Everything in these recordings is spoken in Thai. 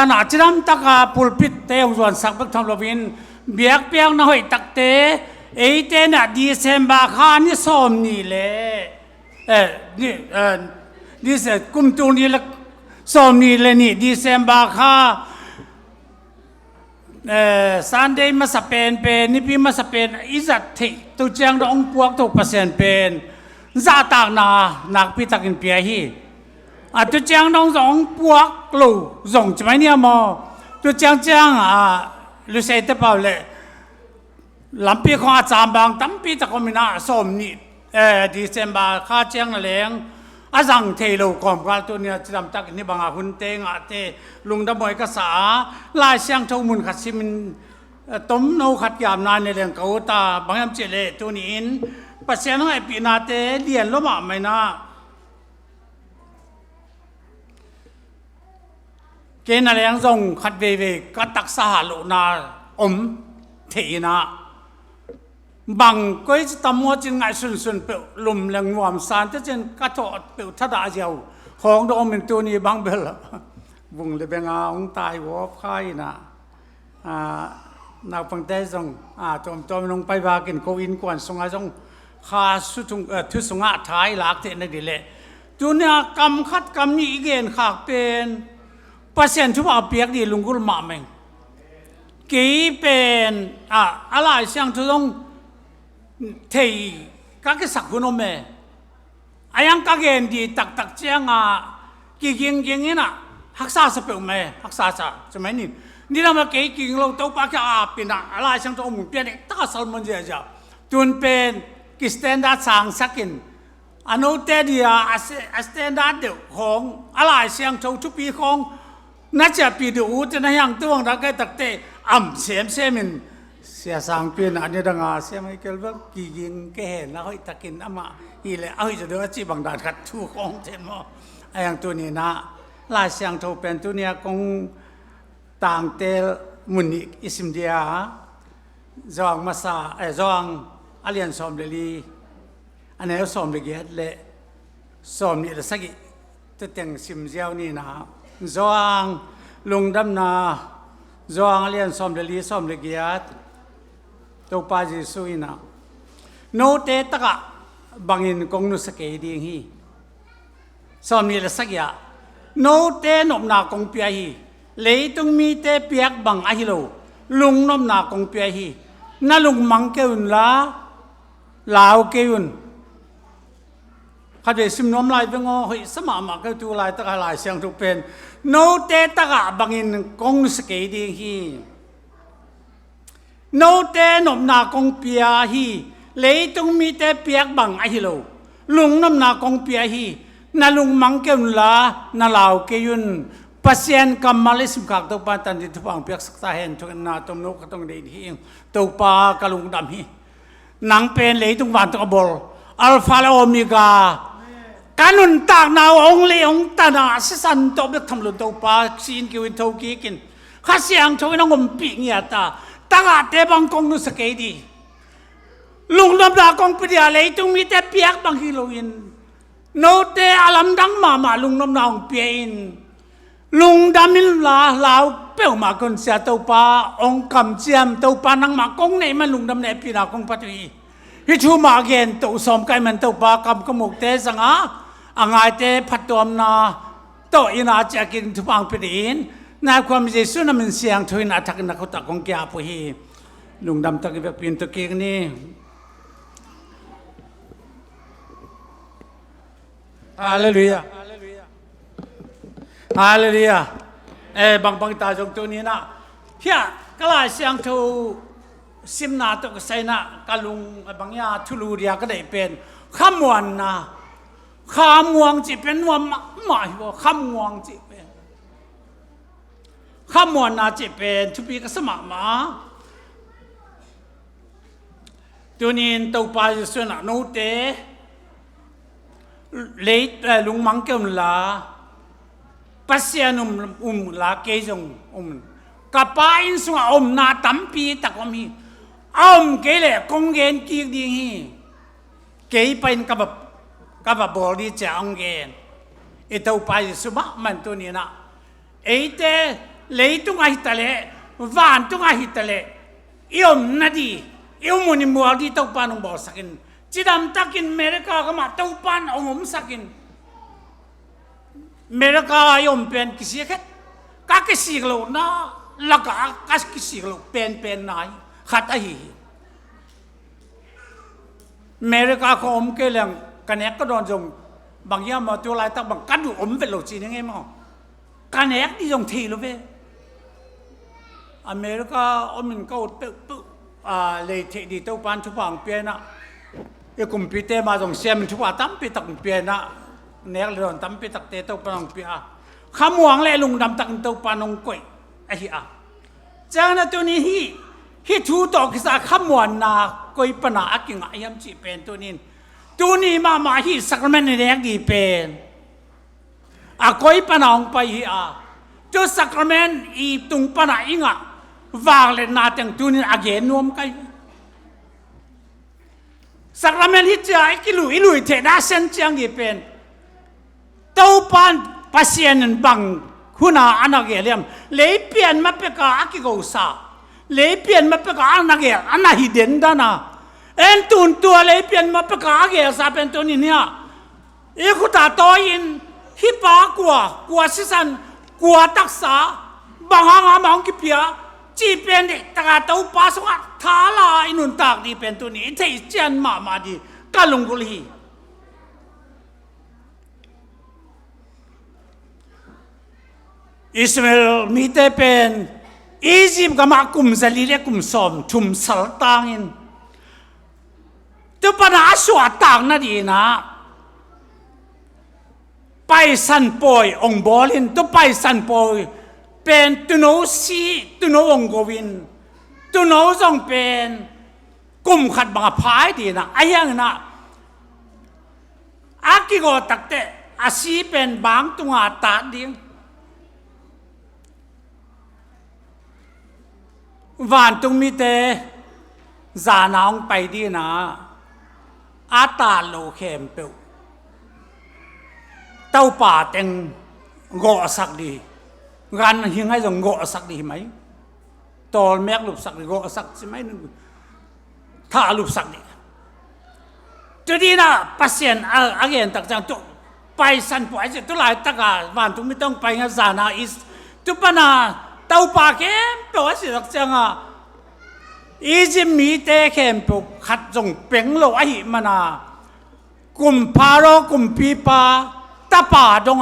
na chiram taka pulpit te huzwan sakbak thom lovin biak piang na hoi takte eite na December kha ni som ni le ni se kum tu ni la som ni le ni December kha Sunday ma sa pen ni pi ma sa pen izat thi tu chang dong puak to percent pen za tak na nak pi takin pia hi tu chang dong zong puak lu zong chmai nia mo tu chang lu sei te pau le lam pi kho cham bang tam pi ta ko mina som ni December kha chang na leng a zang thei lo kom ka tu nia cham tak ni banga hun te nga te lung da moi ka sa lai siang thau mun khat simin tom no khat yam na ne leng ko ta bangam che le tu ni in pasien hai pi na te lian lo ma mai na ke na leng zong khat ve ka tak sa lo na om thei na bằng cái tâm hoa trên ngài xuân bự lùm lằng ngoàm san tới trên các thọ bự thắt đã giàuของđó mình tôi ni bằng bel vùng le bên ông tai wo khai na nào bằng tay dòng tôm nông bay vào kinh cô in quan sung ai dòng kha su thung thứ sung á thái lạc thế này đi lệ tôi nha cầm khát cầm nhị gen khạc bên pasien chú bảo biết đi lùng gul mà mình kỹ bên alai sang chú dòng thì các cái sắc của nó mẹ anh các cái gì tắc chăng kỳ kinh na hắc sa sập mẹ hắc sa cho mấy nín đi làm cái kinh lâu tàu ba cái pin lại sang tàu muốn pin này tất cả salmon gì à tuần pin cái standard sang sakin anh nói thế đi standard đượcของlại sang tàu chụp piของน่าจะปีดูจะนั่งยังตัวนักcái tắc tệ xem mìnhเสียสังเปลี่ยนอันนี้ดังเสียไม่เกี่ยวกับกี่ยิงแก่แล้วให้ตะกินอามาอีเลยเอาจะเดือดจีบังดาขัดทูของเจมอไอ้อย่างตัวนี้นะลายเสียงโทเป็นตัวนี้คงต่างเตลมุนิอิสมเดียจองมาซาจองอาเลียนสอมเลลีอันนี้สอมเลกีเลยสอมนี่ละสักตัวแต่งซิมเจียวนี่นะจองลงดำนาจองอาเลียนสอมเลลีสอมเลกีตัวป้าจีสุยนะโนเตตกะบังอินกงนุสเกดีฮีสอมีละสักยาโนเตนบนากงเปียฮีเลยตุงมีเตเปียกบังอหิโลลุงนบนากงเปียฮีน่าลุงมังเกอุนลาวเกอุนเขาจะซิมน้อมลายเป็นงอเฮ้ยสมามาเกตัวลายตะกะลายเสียงทุกเป็นโนเตตกะบังอินกงนุสเกดีฮีโนเตนบนากงเปียฮีเลยตุงมีเตเปียกบังอหิโลลุงนบนากงเปียฮีน่าลุงมังเกอุนน่าลาวเกยุนปัสยันกัมมาลิสมขากตัวปาตันที่ทุกฝั่งเปียกสักตาเห็นทุกนาตรงนกก็ต้องได้ดีตัวปากะลุงดำฮีหนังเป็นเลยตุงวันตะบอลอัลฟาและโอเมก้าการนุนตากนาวองเลองตานาสิสันตัวเบิกทำหลุดตัวปาซีนกิวินทกิกินข้าเสียงชวยน้องอมปีเงียตาตากาเตบังกงนุสเกดีลุงนบดากงปเดียเลยตุงมีแต่เปียกบางฮิโลอินโนเตอาลัมดังมาลุงนบดาองเปียอินลุงดามิลลาวเปียวมาคนเสียตัวปาองคำเจียมตัวปานังมากงในมันลุงดำเนปีนากงปัตวีฮิชูมาเกนตัวสมไกมันตัวปากำกมุกเตสังอ่างไอเตพัดตัวนาตัวอินาจะกินทุบังปดินนายความเจสุนมันเสียงทุยนาทักนักตะกงแก่ปุฮีลุงดำตะกี้แบบปีนตะกี้นี่ฮาเลลูยาฮาเลลูยาบางตาจงตัวนี้นะเฮียกลายเสียงทูซิมนาตกใส่นะกะลุงบางยาทุลูเดียก็ได้เป็นข้ามวันนะข้ามวงจิเป็นวันหมายว่าข้ามวงจิเป็นข้ามวันนะจิเป็นทุปีก็สมัครมาตัวนี้ตัวปลายส่วนหนักโนเตเลยลุงมังเกมลาปัสยานุมลาเกจงกับป้าอินสุงนาตั้มปีตะกมีเกลกงเกนกีดีฮีเกยเป็นกับบอลดีเจ้าองเกนตัวไปสุบะมันตัวนี้นะเอเต lấy tung ai ta lệ van tung ai ta lệ yêu na đi yêu muốn mua đi tàu pan ông bỏ sakin chỉ đam takin America cái mà tàu pan ông sakin America yêu pen kisi khác các cái gì lâu na là các cái gì lâu pen này khát ai America có ông cái là cái này có đòn dùng bằng như mà tôi lại tao bằng cắt đủ ốm về lộ gì nữa nghe mà cái này đi dùng thì luôn về America ông mình câu tự lấy thị đi tàu pan chụp bằng pen á cái computer mà dùng xem chụp bằng tấm pen tắc pen á nét là tấm pen tắc tê tàu pan pen á khám hoàng lại lùng đâm tắc tàu pan ông quậy ấy à chẳng là tôi ní hi thu tàu cái sao khám hoàng na quậy pan á cái ngại em chỉ pen tôi ní mà hi Sacramento này đi pen quậy pan ông bay hi cho Sacramento i tung pan á inga vàng lên na tiếng tôi ní again nuông cái Sacramento hi chạy cái lùi thế đã sen chang đi pen tàu pan pasien bằng huna anage liam lấy pian mà phải cả cái gấu sa lấy pian mà phải cả anage ana hidden dana en tun tua lấy pian mà phải cả cái sa pen tu ni nia e khu ta to in hi pa kwa sisan kwa taksa banganga mang ki pia chi pen de ta tàu pa songa thala inun tak di pen tu ni thei chen ma di kalungul hi Israel mi te pen Egypt gama kum zalile kum som thum sal tangin tu pana aswa tang na di na pai san poi ong bolin tu pai san poi pen tu no si tu no ong govin tu no zong pen kum khat banga phai di na ayang na aki go takte asi pen bang tunga ta ding vạn tung mi te già nào bay đi na ta lô khem pelu tàu pa teng gõ sắc đi gan hieng hay dùng gõ sắc đi mấy tol mẹ lụp sắc đi gõ sắc chứ mấy thả lụp sắc đi cho đi na pasien again tak jang tu bay san poi chứ tu lại tak vạn tung mi tông bay nga già nào is tu pa na tàu pa kem pelu si tak jang Egypt mi te kem pelu khat jong peng lo ai mana kum paro kum pi pa ta pa dong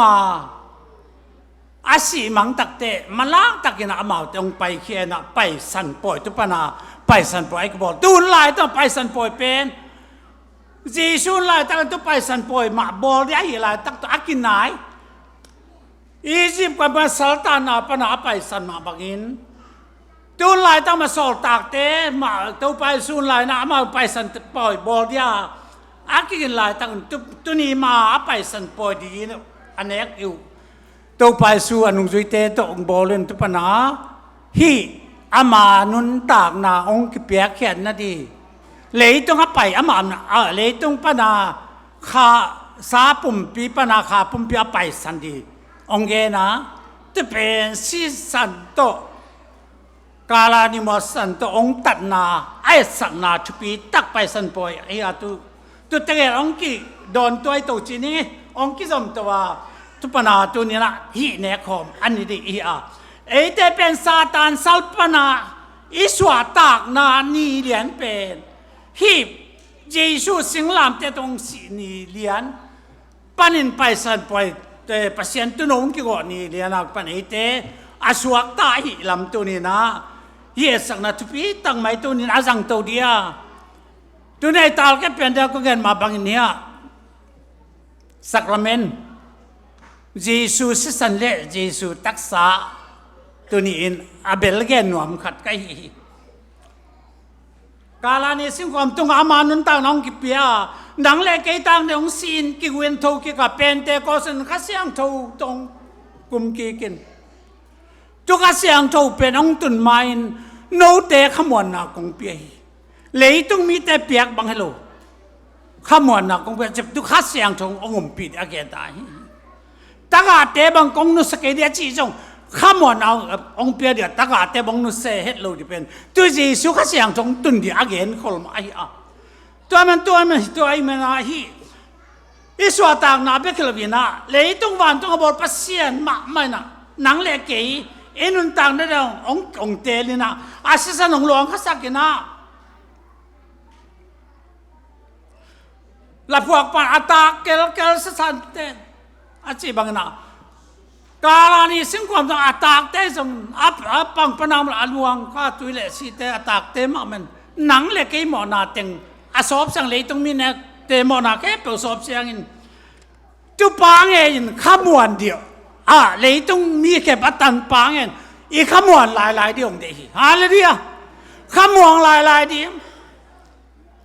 asi mang tak te malang takina amau tong pai khiana pai san poi tu pana pai san poi ko tu lai to pai san poi pen Jisu lai tak tu pai san poi ma bol dia hi lai tak to akin nai Egypt pa sultan pana pai san ma bangin tu lai tak ma sol tak te ma tu pai sun lai na ma pai san poi bol dia akin lai tak tu ni ma pai san poi di anek eu tàu pai su anung zui te to ong bolen tu pana hi ama nun tak na ong ki pia khian na di lei tong pai ama na lei tong pana kha sa pum pi pana kha pum pi pai san di ong ge na te pen si san to kala ni mo san to ong tat na ai sak na chu pi tak pai san poi ai tu te ong ki don toi to chi ni ong ki zom to wa tu pana tu ni na hi ne khom an ni di e te pen satan sal pana iswa tak na ni lian pen hi Jesu sing lam te tong si ni lian panin pai san poi te pasien tu nong ki go ni lian ak pan e te aswak ta hi lam tu ni na ye sak na tu pi tang mai tu ni na jang to dia tu nei tal ke pen da ko gen ma bang nia Sacrament Giêsu sẽ sanh lệ Giêsu tác xá tu ni in abel gen nuam khat kai hi kala ni sim kwam tung ama nun ta nong ki pia dang le ke tang dong sin ki wen tho ki ka pen te ko sen kha siang tho tong kum ki kin tu ka siang tho pen ong tun main no te khamon na kong pi le tung mi te piak bang hello khamon na kong pi chep tu kha siang tho ong pi again ta ta ga te bang kong nu sa ke dia chi jong ข้ามวันเอาองเปียเดียตากาเตบองนุเสเฮ็ดโลดิเป็นตัวจีสุขเสียงจงตุนดีอาเกนคอลมาไอ้อะตัวไอ้มันอะฮีอิสวาตางนาเบคลวินะเลยต้องวันต้องบอกปัสเซียนมาไม่นะนังเล็กเก๋เอ็นุนตางนั่นองเตลินะอาศิสันองหลวงข้าสักนะลับพวกปานอัตากเกลสันเตอาจีบังนะกาลานีสิ่งความต้องอัตากเตส่งอับปังปนามอลวงข้าตุยเลสิเตอัตากเตมามันนังเล็กเก๋หมอนาเต็งอาสอบสังเลยต้องมีเนี่ยเตมอนาแค่เปิดสอบเสียงอินจุปางเองขมวนเดียวเลยต้องมีแค่ปัตตันปางเองอีขมวนหลายเดียวเดียวฮาเลลูยาขมวนหลายเดียว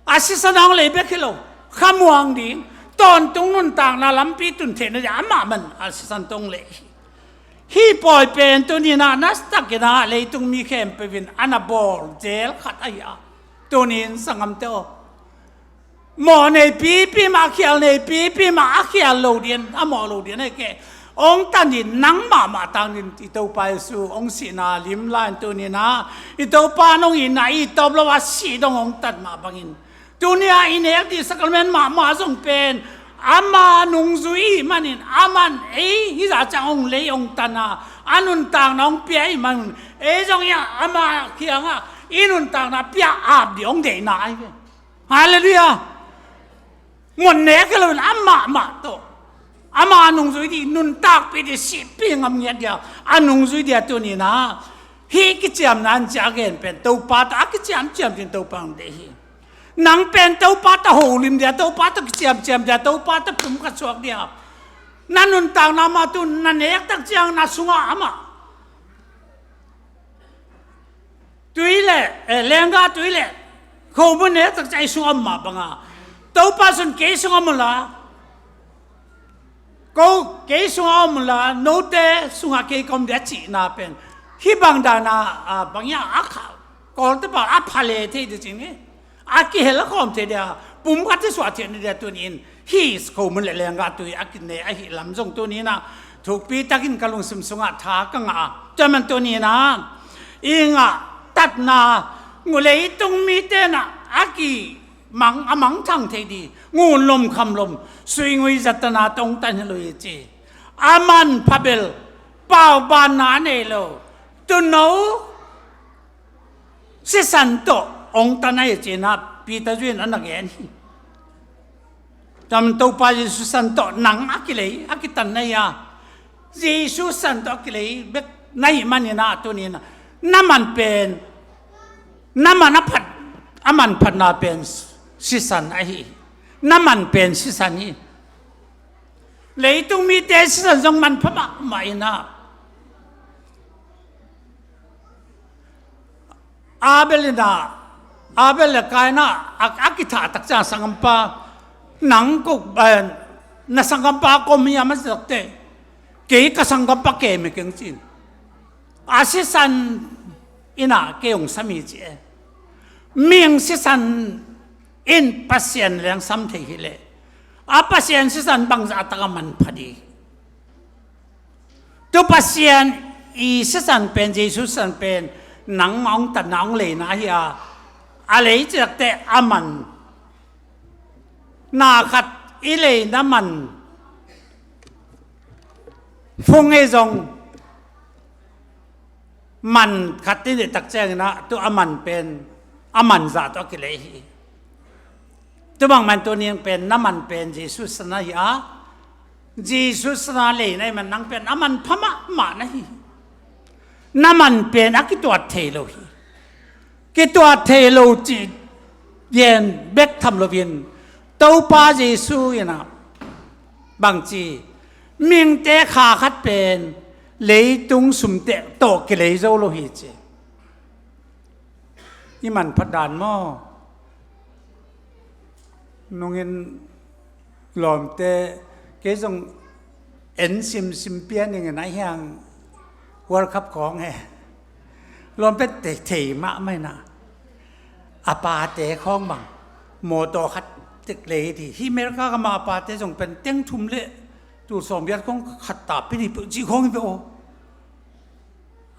อาศิสนองเลยเบคิโลขมวนดีตอนตรงนู้นต่างนาลัมปีตุนเทนจะอามามันอาศิสันตรงเลยฮีปอยเป็นตัวนี้นะนัสตักนะเลยต้องมีแค่ไปวินอนาบอลเจลขัดอายาตัวนี้สังคมเตอหมอในปีมาเขียนในปีมาเขียนโลเดียนหมอโลเดียนไอ้แกองตันดินนังมาตังดินอิตาไปสู่องศินาลิมลานตัวนี้นะอิตาปานองอินอิตาบลาวาสีดององตัดมาบังอินตัวนี้อินเอกดิสักเมนมาส่งเป็นอามานุงซุยมันอินอามันฮิจาจังองเลยองตันนะอานุนต่างน้องเปียมันจงยาอามาเขียงอินุนต่างนะเปียอาบดิองเดน่าไอ้ฮาเลลูยามันเนกเลยอามาโตอามานุงสุยดีนุนตากไปดิสิปีงามเงียเดียวอานุงสุยเดียตัวนี้นะฮีกิจามนั้นจะเกินเป็นตัวปัตอากิจามเป็นตัวปังเดียนังเป็นตัวปัตโหลิมเดียตัวปัตกิจามเดียตัวปัตปุ่มกระสวกเดียนั่นนุนต่างนามาตุนนั่นเอกตักเจียงนาสุงอามาตุยเล่เลงกาตุยเล่เขาบุญเอกตักใจสุงอามาบังตัวปัสนเกสุงอามาละก็เกสุงอามาละโนเตสุงอาเกคอมเดียจีน่าเป็นฮิบังดานาบางอย่างอาขากอลต์ปาอาพาเลเทดิจินี่อากิเฮลคอมเทเดียปุ่มกัดที่สวัสดิ์เดียตัวนี้ฮีสเขามันเลยงาตัวอากินเนี่ยไอฮิลำจงตัวนี้นะถูกปีตักินกะลุงสมสุงอาทากังจะมันตัวนี้นะอิงตัดนางูเลยตรงมีเตนะอากิมังทั้งเทดีงูลมคำลมสวยงวยจัตนาตรงตันเลยจีอามันพับเบลเป่าบานนาเนโลตุนเอาสิสันโตองตันไอจีนะปีตาจุนอันนักเอ็นจำตัวไปยิสุสันโตนังอากิเลยอากิตันไนยายิสุสันโตอากิเลยเบกไนมันนี่นะตัวนี้นะน้ำมันเป็นน้ำมันนับพัดอามันพัดนาเป็นสิสันไอน้ำมันเป็นสิสันนี่เลยต้องมีแต่สิสันจงมันพม่าไม่นะอาเบลกายนะอากิธาตักจางสังกัมปาหนังกุบน่าสังกัมปาก็มีอามันสักเตะเกี่ยกับสังกัมปาเกี่ยไม่เก่งจริงอาสิสันอินาเกี่ยงสามีเจมีงสิสันอินปัสยันเลี้ยงซ้ำเที่เลยอาปัสยันสิสันบางจะตะมันพอดีตัวปัสยันอีสิสันเป็นเยซูสันเป็นหนังมองแต่หนังเลยนะเฮียอะไรจะแต่อามันนาขัดอีเลยน้ำมันฟงเอจงมันขัดที่เด็กตักแจ้งนะตัวอามันเป็นอามันจะตัวกิเลสตัวบางมันตัวนี้เป็นน้ำมันเป็นเยซูสนาฮีเยซูสนาเลยในมันนั่งเป็นอามันพม่ามานะฮีน้ำมันเป็นอากิตัวเทโลฮีกิตัวเทโลจีเย็นเบกทำโลเวียนตัวป้าเยซูนะบางจีมิงเตะขาขัดเป็นเลยตุงสุมเตะโตกิเลสโลฮีเจนี่มันพัดดานหม้อนงเงินหลอมเตะเกจงเอ็นซิมเปียนยังไงนะยังวัวขับของไงหลอมเป็นเตะเทมะไม่นะอาปาเตะข้องบังโมโตขัดตึกเลยที่ที่เมริกาก็มาอาปาเตะจงเป็นเตี้ยงทุ่มเละตูสมยัดของขัดตาพินิจจีของไปโอ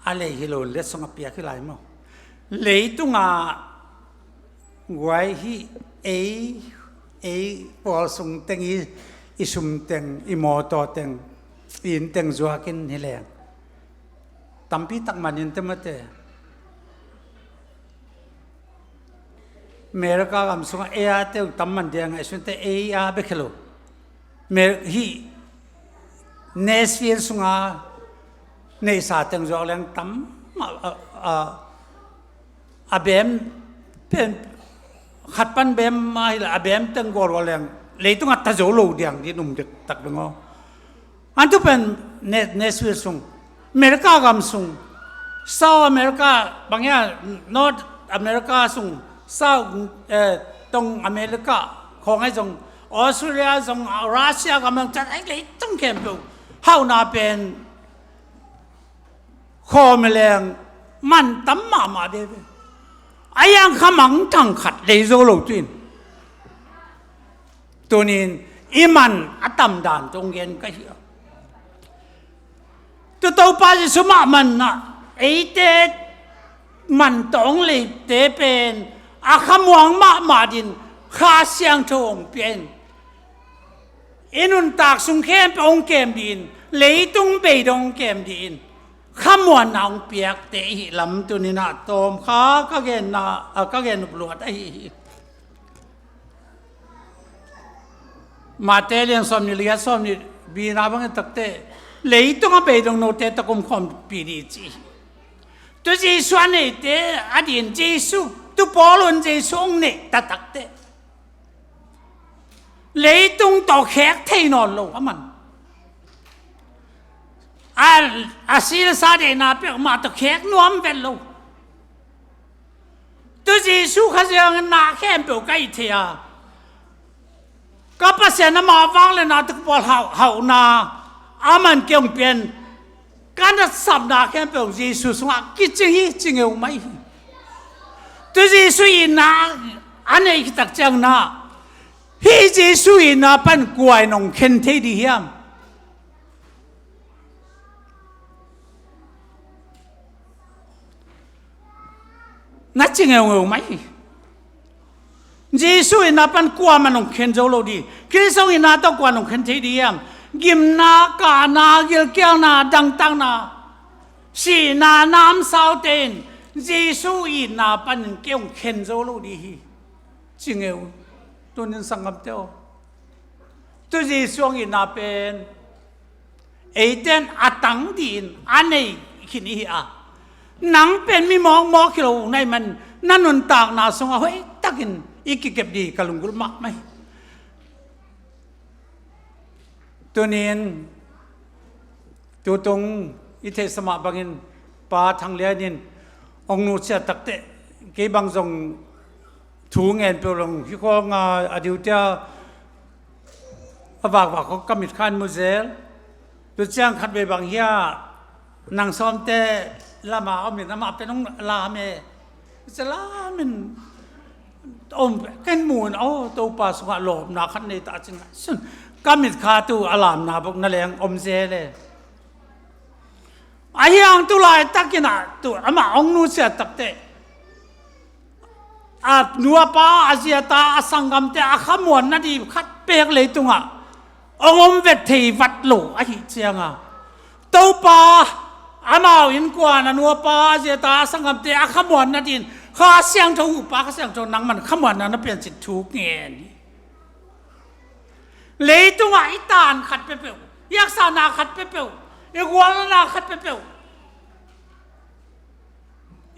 อะไรฮิโลเลสงเปียขึ้นไหลมั้งเลยตุงไว้ที่พอส่งเต็งอีสุมเต็งอีมอตอเต็งอินเต็งจัวกินฮิเลงตั้มปีตักมันยินเต็มเตะเมริกากำส่งเตะตั้มมันเดียงไอ้ส่วนเตะเบคโลเมริฮีเนสฟิลส่งในสาตังจัวเลี้ยงตั้มเบมเป็นขัดปันเบมมาละเบมตังกอร์วเลี้ยงเลยต้องอัตโจโลเดียงที่นุ่มเด็กตักดึงอันทุเป็นเนสฟิลส่งอเมริกากำส่งเซาท์อเมริกาบางอย่างนอร์ทอเมริกาส่งเซาท์ตรงอเมริกาของไอ้ส่งออสเตรเลียส่งรัสเซียกำลังจัดไอ้เลยต้องเข้มอยู่เฮานาเป็นคอมแรงมันตั้มมาเดบไอ้ยังขมังทั้งขัดเลยโซโลตุนตัวนี้อีมันอัตมดานจงเย็นก็เหี้ยตัวป้าจะสมัครมันนะไอ้เด็กมันต้องเลยเตเป็นอาขมวงมาดินข้าเสียงทงเป็นอินุนตากสุงเข้มไปองเกมดินเลยตุ้งไปดงเกมดินขมวนนางเปียกเตะลำตัวนี้นะตอมข้าก็เกณฑ์นะก็เกณฑ์ปลวดไอ้มาเตเลียนสมนิเลียสมนิบีนาบังตักเตเลยต้องไปดงโนเตตะกุมคอมปีดีจีตัวจีส่วนนี้เตอดีตจีสุตัวบอลนจีสุงนี่ตักเตเลยต้องต่อแขกเทนอนโลกมันสิลซาเดนาเปียกมาต่อแขกนวมเป็นโลกตัวจีสุขเสียงนาแค่เปียกไก่เทียก็ประเสริฐมาฟังเลยนะตุกบอลเฮานาอามันเกี่ยงเปลี่ยนการจะสับนาแค่เปียกจีสุสงกิจงี้จริงเหรอไม่ตัวจีสุอินาอันนี้คิดตักจังนะฮีจีสุอินาเป็นกวยนงเข็นเทดีเฮียมนั่นจริงเหรอไม่จีสุอินาเป็นกวยมันนงเข็นโจโลดีคริสต์อินาต้องกวยนงเข็นเทดีเฮียมกิมนากานากิลเกียนาดังตังนาสีนาน้ำสาวเตนจีสุอินาเป็นเกี่ยงเข็นโจโลดีจริงเหรอตัวนี้สังกัดเดียวตัวจีสุอินาเป็นไอเดนอัตังดินอันนี้ขินีหนังเป็นมีมองคิโลในมันนั่นนนตากนาสงเฮ้ยตักินอีกเก็บดีกะลุงกุลมักไหมตัวนี้ตัวตรงอิเทสมาบังินปาทางเลียนินองนูเสียตักเตะเกี่ยบางทรงถูเงินเปล่งที่เขาอดีตเจ้าบากว่าเขากำมิดขันมุเซลตัวเจ้าขัดไปบางเฮียนางซ้อมเตะละมาเอามิดละมาเป็นน้องลาเมจะลามันอมกันมูนเอาตัวปลาสุกหลบนาขันในตาจริงซึ่งกำมิดขาตัวอลามนาพวกนั่นแหละอมเซเลยไอ้ยังตัวลายตักกินตัวอามาองนูเสียตักเตะนัวป้าอาเซียตาสังกัมเตะขมวนนั่นดีคัดเปียกเลยตรงองเวทีวัดโลไอ้เจียงตัวป้าอามาอินกว่านัวป้าอาเซียตาสังกัมเตะขมวนนั่นดีข้าเสียงทูป้าข้าเสียงทูนังมันขมวนนั่นเป็นจิตทุกเงี้ยเลยตรงไอ้ตานขัดเปียวยักษ์สานาขัดเปียวอีกวันนาขัดเปียว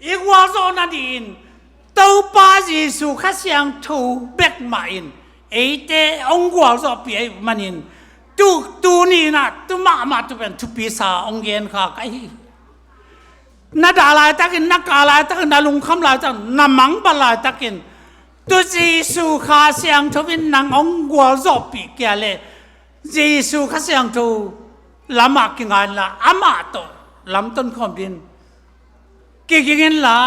อีกวันโซนันดีตัวป้าจีสุข้าเสียงทูเบกมาอินไอเตองกัวสอบเปียมันอินตัวนี้นะตัวมาตัวเป็นทุปีศาองเงินข้าไก่นัดอะไรตักินนักอะไรตักินนาลุงคำลายจังน้ำมังบลายตักินตัวจีสุข้าเสียงทูเป็นนางองกัวสอบปีเกลเลยจีสุข้าเสียงทูลำมากินงานละอามาโตลำต้นคอมดินกินกินละ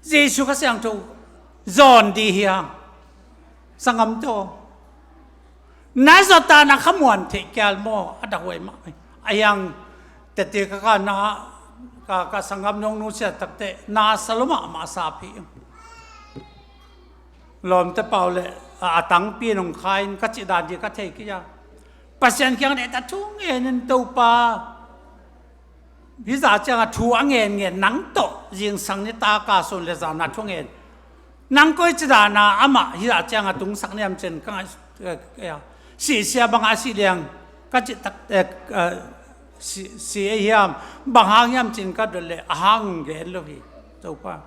เยซูก็เสียงทูจอนดีเฮียสังกัมโตนั่นสตานักขมวนเทกลโมอัดหวยมาไอยังแต่เด็กก็นะ ka sangam nong nu se takte na saloma ma sa phi lom te paule atang pi nong khain ka chi da di ka thei ki ya pasien kyang de ta thung en to pa bi za chang thu ang en nang to jing sang ni ta ka son le za na thung en nang koi chi da na ama hi za chang tung sak niam chen ka ya si sia bang a si liang ka chi tak si hiam bang hang yam chin ka dole ahang ge lo hi to pa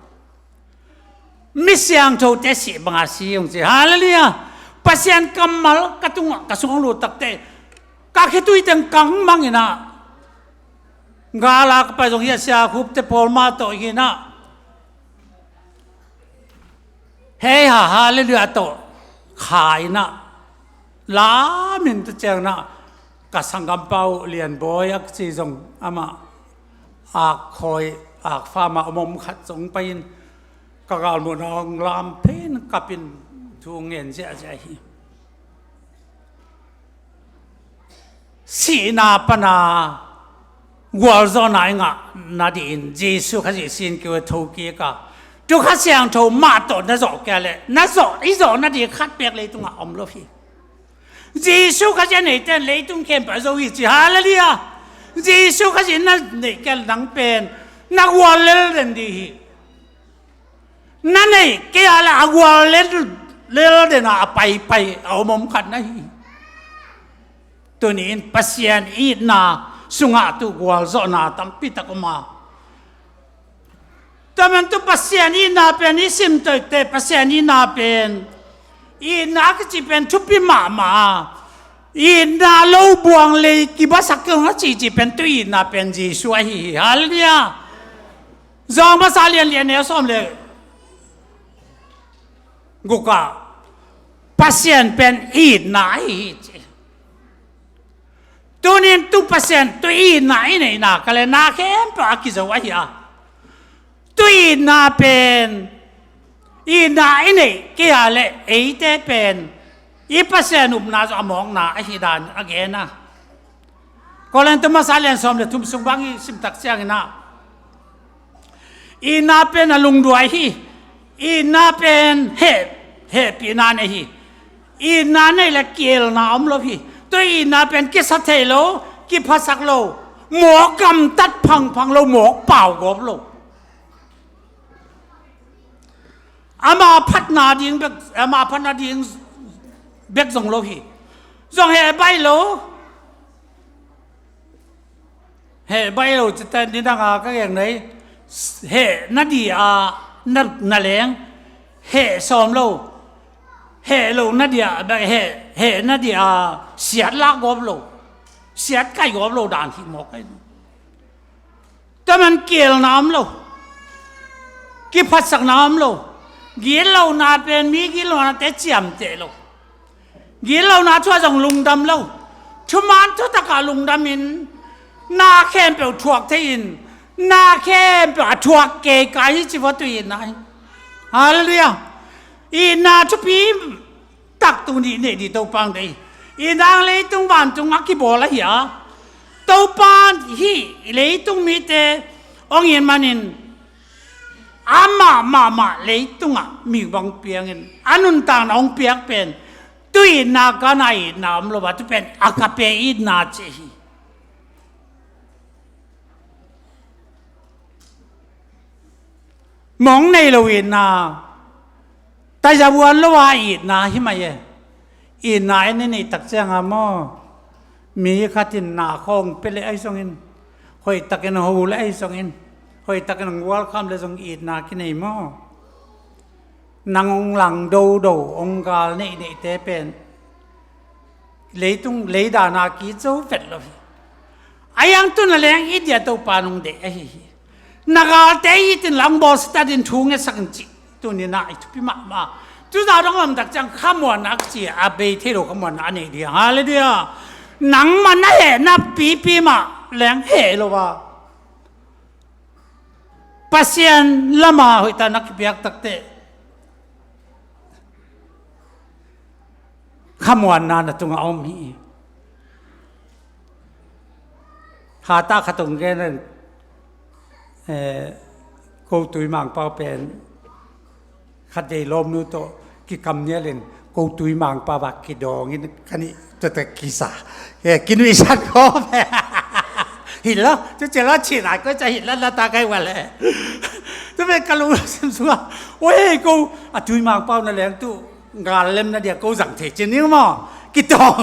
mi siang tho te si bang a si yong chi hallelujah pasien kamal katung kasung lu tak te ka khitui teng kang mangina ngala ka pa jong ya sia khup te pol ma to hi na hey ha hallelujah to khai na la min te chang na ka sangam pau lian boy ak chi jong ama a khoi a fa ma mom khat jong pain ka gal mu nong lam pen kapin thu ngen je ja hi si na pana wal zo na nga na din jesu kha ji sin ke tho ki ka tu kha siang tho ma to na zo ka le na zo i zo na di khat pek le tu nga om lo phi jesu kha ja nei ten le tung kem pa zo hi chi hallelujah jesu kha ji na nei kel dang pen na wal le den di hi na nei ke ala wal le de na pai au mom khat na hi tu ni pasien i na sunga tu wal zo na tam pi ta ko ma tamen tu pasien i na pen i sim te pasien i na pen i na ka chi pen thu pi ma i na lo buang le ki ba sak ke nga chi pen tu i na pen ji su hi hallelujah zong ma sa lian ne som le guka pasien pen i na hi tunin tu pasien tu i na i nei na ka le na khem pa ki zo wa hi tu i na pen i na i nei ki ha le e te pen i pasien up na zo among na a hi dan again na ko len tu ma sa lian som le tum sung bang i sim tak chiang na i na pen alung duai hi i na pen he pi na ne hi i na nei la kiel na om lo hi tôi na bên kia sát thế lo kia phát sắc lo mỏ cầm tắt phăng lo mỏ bảo gốp lo ama phát na điên bek ama phát na điên bek dòng lo hi dòng hệ bay lo chỉ tên đi đang cácอย่างđấy hệ nó đi nó lén hệ xóm lo hệ lo nó đi hệ nó đi xiết lá gốp lo xiết cái gốp lo đàn thì một cáiแต่มันเกี่ยวน้ำloกี่พัดสักน้ำloกี่เรานาเป็นมีกี่เรานาแต่เจียมเจloกี่เรานาช่วยส่งลุงดำloชุมันทุตกาลุงดำมินนาเข้มเปล่าถั่วที่อินนาเข้มเปล่าถั่วเกยกายจีวตัวอินนายฮาเลลูยาอินนาทุพีตักตัวนี้เนี่ยดีตัวปังได้อีนางเลยตรงบ้านตรงอักขิบอลละเหียตัวบ้านฮีเลยตรงมีแต่องเงินมันนินอามาเลยตรงอ่ะมีบางเปียงเงินอันนู้นต่างองเปียกเป็นตุยนากันไอ้น้ำเราว่าตุเป็นอากาเปอีนาเจฮีมองในเราเห็นนาแต่จะวันละว่าอีนาใช่ไหมเย่อีนายนี่ตักเสียงมอมีขัดินนาคงเป็นเลยไอ้สงินหอยตักกันหูเลยไอ้สงินหอยตักกันวัวคำเลยสงอีนากินไอ้มอนางองหลังดูองกาลนี่เตเป็นเลยตุงเลยดานากีโจ้เฟดเลยไอ้ยังตุนอะไรยังอีเดียตัวปานงเดไอ้นักอาเตยตินหลังบอสตัดินทุ่งเงสักจิตุนี่น่าไอ้ทุกพิมาจุดเราต้องทำจากจังขมวนนักจีอาเบยที่เราขมวนอันนี้เดียวฮะเลยเดียวหนังมันน่าเห็นน่าปีมาแรงเห่หรอวะปัสยันละมาหัวตานักเบียกตักเตะขมวนนั่นตรงเอามีหาตาขตุงแกนั่น กูตุยมังเปาเป็นขัดใจลมนู้ตัวกิคำเนี้ยเลยกูตุยมังปาบักกิดองนี่คันนี้จะแต่กิสากินวิชาก็แพ้เห็นแล้วจะเจอแล้วฉีดอะไรก็จะเห็นแล้วตาใกล้วันเลยจะเป็นกะลุสิมสัวโอ้ยกูตุยมังเปานั่นแหละตู้งานเล่มนั่นเดียวกูสั่งเทจินี่มั้งกิดอง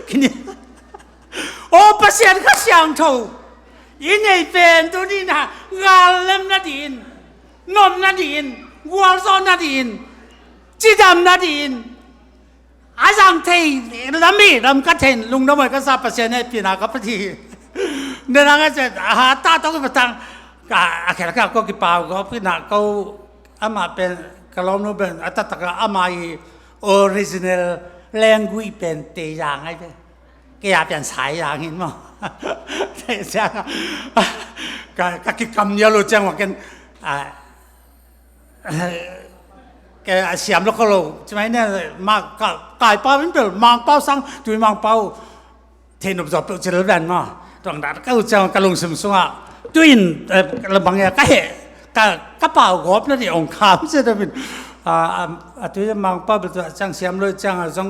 กินนี่โอ้ประเสริฐก็เสียงถูยินไอเป็นตัวนี้นะงานเล่มนั่นดินนมนั่นดินวัวซ้อนนั่นดินจีดำนั่นดินอาจารย์เทลำมีลำกัดเทนลุงน้ำมันก็ทราบประเสริฐในปีนากับพอดีเดินทางก็จะหาตาต้องไปทางอาแขกก็กี่เปล่าก็พี่นาเขาอามาเป็นกลอมนู้เป็นอัตตะก็อามาออริจินัลแรงกุยเป็นเตยางไอ้เป็นแกอยากเป็นสายยางเห็นมั้งใช่ใช่ก็คิดคำเยอะรู้จังว่ากันแกเสียมแล้วก็รู้ใช่ไหมเนี่ยมากกายเป้าเป็นเปล่ามังเป้าสั่งตุยมังเป้าเทนอบจอบเจริญแรงมั้งตรงนั้นก็รู้จังกระลงสมสงะตุยระบางอย่างก็เห็นก็เปล่ากบนั่นเององค์ขามใช่ไหมเป็นตุยมังเป้าเป็นจังเสียมเลยจังจัง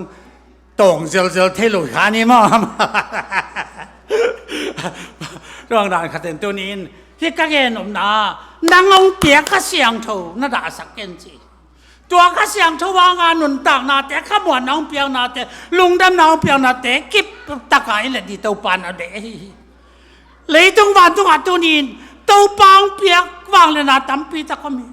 ตรงเจอเทลุขานี่มั้งเรื่องด่านขัดเต็นตัวนี้ที่ก็เห็นอมนานางองเปียกก็เสียงถูน่าด่าสักเกนจีตัวก็เสียงถูว่างานหนุนต่างนาแต่ขมวนน้องเปียกนาแต่ลุงดำน้องเปียกนาแต่กิบตะไคร้เลยดีตัวปานเอาเดเลยตรงวันตรงอันตัวนี้ตัวปางเปียกวางเลยนาตั้มปีตะก็มี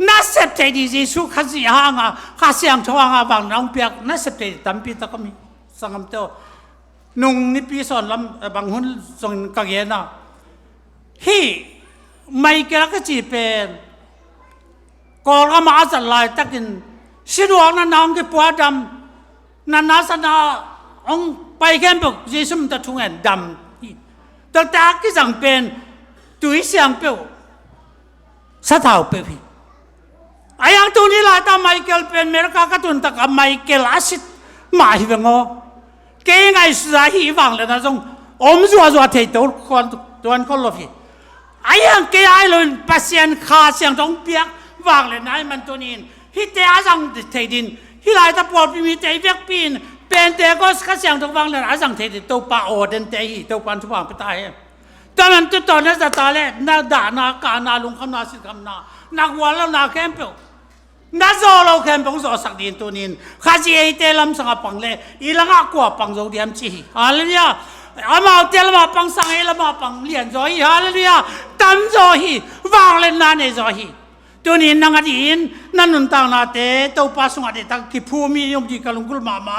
น่าเสพใจดีจีสุขสิหางข้าเสียงถูว่างานวางน้องเปียกน่าเสพใจตั้มปีตะก็มีสังคมเจ้านุ่งนิพิสอนลำบางหุ่นส่งกังเย็นนะฮีไม่เกี่ยวกับจีเป็นกอลก็มาสัลายตะกินสิดวงนั้นน้องที่ปวดดำนั้นนาสนาองไปแค่บอกเยซูมันจะทุ่งแห่งดำแต่ตาที่สั่งเป็นตุยเสียงเปียวสะเท่าเปียวพี่ไอ้ยังตัวนี้ละตาไมเคิลเป็นเมริกาก็ตุนตะกับไมเคิลอาสิตมาหิวงอเก่งไอ้สุดาหิวังเลยนะจงอมจัวจัวเทตัวคนตัวนั้นคนลบพี่ไอ้ยังเก่งไอ้เลยปัสเซียนขาเสียงต้องเปียกวังเลยนะมันตัวนี้ฮิตเตอาจังเทดินฮิไลตะปวดพิมิตเตเวียกปีนเป็นเตก็สกัดเสียงต้องวังเลยอาจังเทดินตัวป่าโอเดนเตหิตัวปันทุบวังไปตายตอนนั้นตัวตอนนั้นจะตายแล้วนาด่านาการนาลุงคำนาสิคำนานักวันแล้วนาแคมเปลน่าจะเราแค่ปงสอสักดินตัวนี้ข้าจะไอเตลำสังปังเลยอีหลังอ่ะกว่าปังโจดียมจีอะไรเนี่ยอามาเตลมาปังสังเอลมาปังเลียนจอยอะไรเนี่ยตั้มจอยวางเล่นนั่นเองจอยตัวนี้นั่งอดีนนั่นนุ่นต่างนาเตตัวปัสสาวะเตตักที่ผู้มียมจีกลุงกุลมามา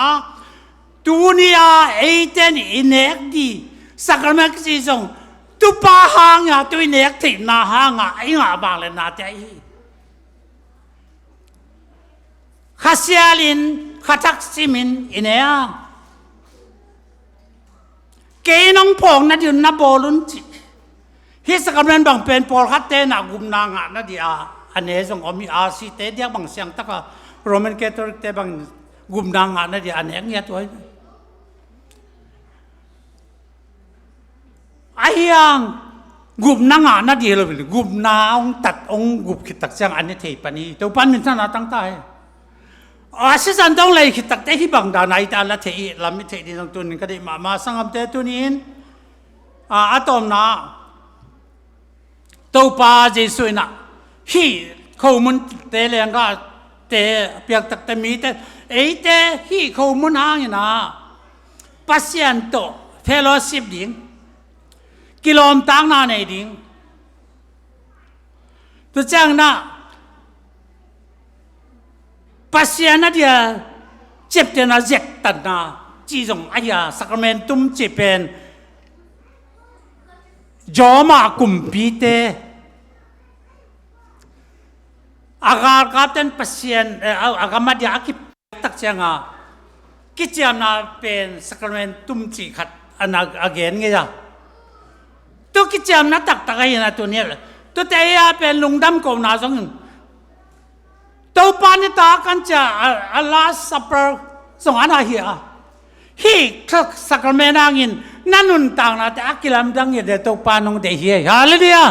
ตัวนี้ไอเตนี่อินเอกดีสักการะกิจงตัวป้าหางอ่ะตัวอินเอกที่นาหางอ่ะไอ้หาบางเล่นนาเตข้าเสียลินข้าทักซิมินอินเนียเกยน้องพงนั่นอยู่นับบอลุนจิฮิสกัมเรนบางเป็นพอลฮัตเตนักกุมนางนั่นดีอันนี้ส่งอมีอาซีเตเดียบางเสียงตะกะโรมันแคทอลิกเตบางกุมนางนั่นดีอันนี้เงี้ยตัวไอ้ยังกุมนางนั่นดีเลยกุมนางตัดองกุบขิดตักเสียงอันนี้เทปนี้ตัวปันมินท่านาตั้งใจอาศัยสันต้องเลยคิดตักเตะที่บางดานายตาละเทอีลามิเทดีตรงตัวนี้ก็ได้มาสังคมเตตัวนี้อาตอมนะตัวป้าเจสุนะฮีเขามุนเตะเลี้ยงก็เตะเปียกตักเตมีเตะไอเตะฮีเขามุนหางนะปัสยันโตเฟลชิปดิ้งกิโลมตังนาในดิ้งตัวจังนะปัสยานาเดียเจ็บเดน่าเจ็บตัดนาจีจงอายาสักเมนตุ้มเจ็บเป็นจอมากุมปีเตอากาศกับเต็นปัสยานอากาศมาเดียกิตักเชียงอ่ะกิจยามนาเป็นสักเมนตุ้มจีขัดอันอาเกนไงจ้ะตัวกิจยามนาตักตะไคร้นะตัวเนี้ยตัวเตียเป็นลุงดำกบนาสองตัวปานิตากันจะลาสัปเปอร์ส่งอันอะไรอ่ะ ฮีสักเมนางอินนั่นนุนต่างนาแต่อักิลัมดังเยเดตปานงเดฮีฮาเลลูยา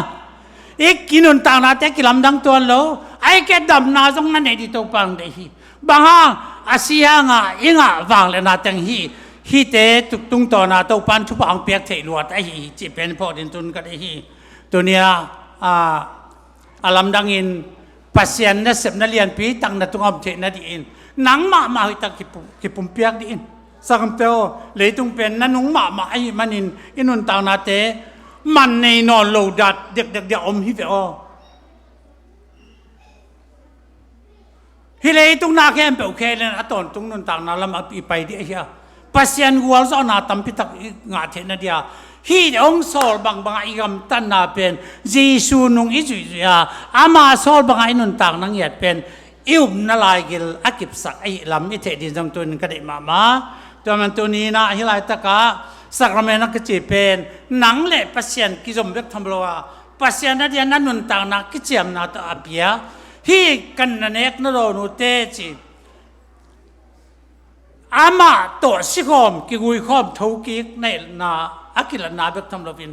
อีกกินุนต่างนาแต่กิลัมดังตัวโลไอ้แกดำนาจงนั่นเอดิตปานเดฮีบางอาเซียงอิงวางเลนาตังฮีเตตุงตัวนาตปานทุบอังเปียกเทลวดไอ้ฮีจีเป็นพอดินตุนก็ได้ฮีตัวเนี้ยอาลัมดังอินปัสยันนั่นเสพนั่นเรียนปีตั้งนั่นตุงอัมเทนั่นดีอินนังมาให้ตักกิปุ่มเปียกดีอินสักคำเดียวเลยตุงเป็นนั่นนุ่งมาไอ้มันอินุนต่างนาเตมันในนอนโลดัดเด็กเดี๋ยวอมฮิเวอฮิเลยตุงนาแค่เปล่าแค่เลยนะตอนตุงนุนต่างนาละมาไปดีไอ้เหี้ยปัสยันกัวสอนาตัมพิตักงาเทนเดียฮีองโซลบางอีกำตันนาเป็นเยซูนุงอิจุยาอามาโซลบางอินุนต่างนังเหยียดเป็นอิวนาลายกิลอากิบสักไอ้ลำอิเทดินจงตุนกระเดมาตัวมันตัวนี้นะฮิลายตะกาสักรเมนักจีเป็นหนังเละปัสยันกิจมเบกทำรัวปัสยันนั่นยันนั่นนุนต่างนักกิจยมนาตอาเปียฮีกันนันเอกนโรนุเตจิอามาตัวสิคอมกิกุยคอมทุกิกในนาอากิลนาเบกทำรัวิน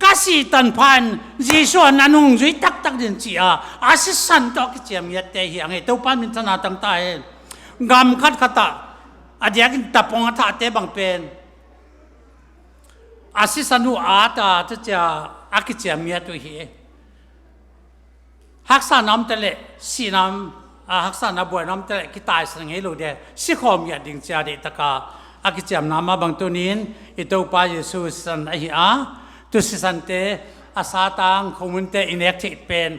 กสิตันพันจีส่วนนันุงจุยตักดินจีอาศิสันตอกิจยมยัดเตหีอังเอตัวพันมินทนาตั้งตายงามขัดขตาอาเดียกินตับปองอาเตบังเป็นอาศิสันหูอาตาจะอากิจยมยัดตัวเฮฮักษาน้ำทะเลสีน้ำฮักษาน้ำบัวน้ำทะเลกิตายสังเกตดูเดสิคอมยัดดิ่งจ่าเดตกาอากิจยมน้ำมาบางตัวนี้อิตัวปาเยซูสันไออาตุสิสันเตอาสาตังคอมมุนเตอินเนกติเป็น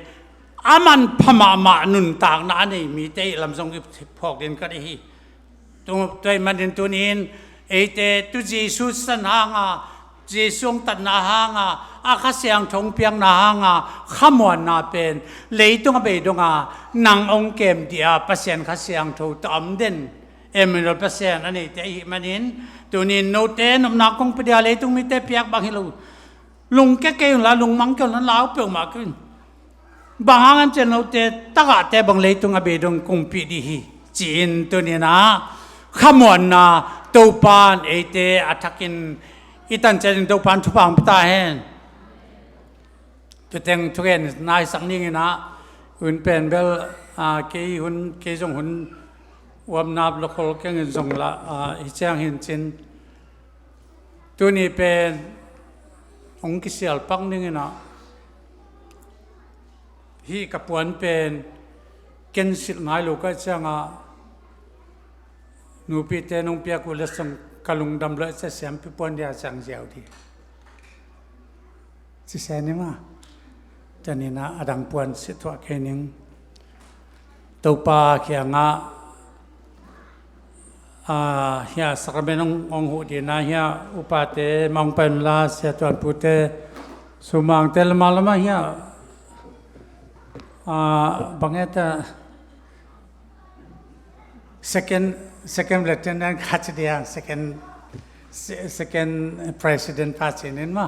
อามันพมานุนต่างนั้นนี่มีเตลำทรงพอกเดินก็ได้ตัวมันเดินตัวนี้เอเตตุเยซูสันหางเยซูตันนาหางอาคาเสียงทงเพียงนาหางขมวนนาเป็นเลยตรงไปตรงนางองเกมเดียปัสเซียนคาเสียงถูกตอมเด่นมิลปัสเซียนอันนี้เตมันเห็นตัวนี้โนเตนนักคงไปเดียเลยตรงมีเตเปียกบางฮิลูลุงแก่ๆแล้วลุงมังเกี่ยวนั้นแล้วเปลี่ยนมากขึ้นบางอันเจนเราเตตักแต่บางเลยตรงอเบดงคงปีดีจีนตัวนี้นะขมวนนะตัวปานเอเตอัฐกินอีตันเจนตัวปานทุบางพิตาเห็นตัวเต็งทุเรนนายสังนิ่งนะหุ่นเป็นเบลเกี่ยหุ่นเกี่ยจงหุ่นวมนาบลูกคนเกี่ยงจงละอีเจ้าเห็นจินตัวนี้เป็นองค์กิเสียลปังนึงนะฮีกับปวนเป็นเกณฑ์สิทธิ์หมายลูกก็จะงาหนูปีเตนงเปียกุลสังกลุงดำเลจะเสียมพิปวนเดียจังเจียวดีสิเสนี่มาจะนี่นะอดังปวนสิทธิ์แค่นึงตัวปาเขียงเฮียสักเป็นองหูดีนะเฮียอุปาเตมังเป็นลาเสียตัวพุทธสุมังเตลมาลมาเฮียบางอย่าง second lieutenant ขัดเดีย second president พัชนินมา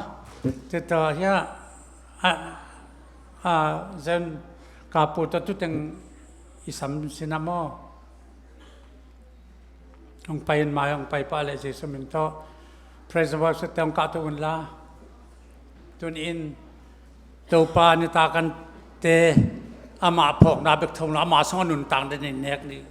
แต่ต่อเฮียเจนกาปูตัดตุเต็งอิสัมสินามอองไปมาองไปปาเลเจสมินโตพระเจ้าสุดแต่องกาตุนลาตุนอินตัวปานิตากันเตอามาพอกนาเบกทงนามาสงนุนต่างในเนกนี่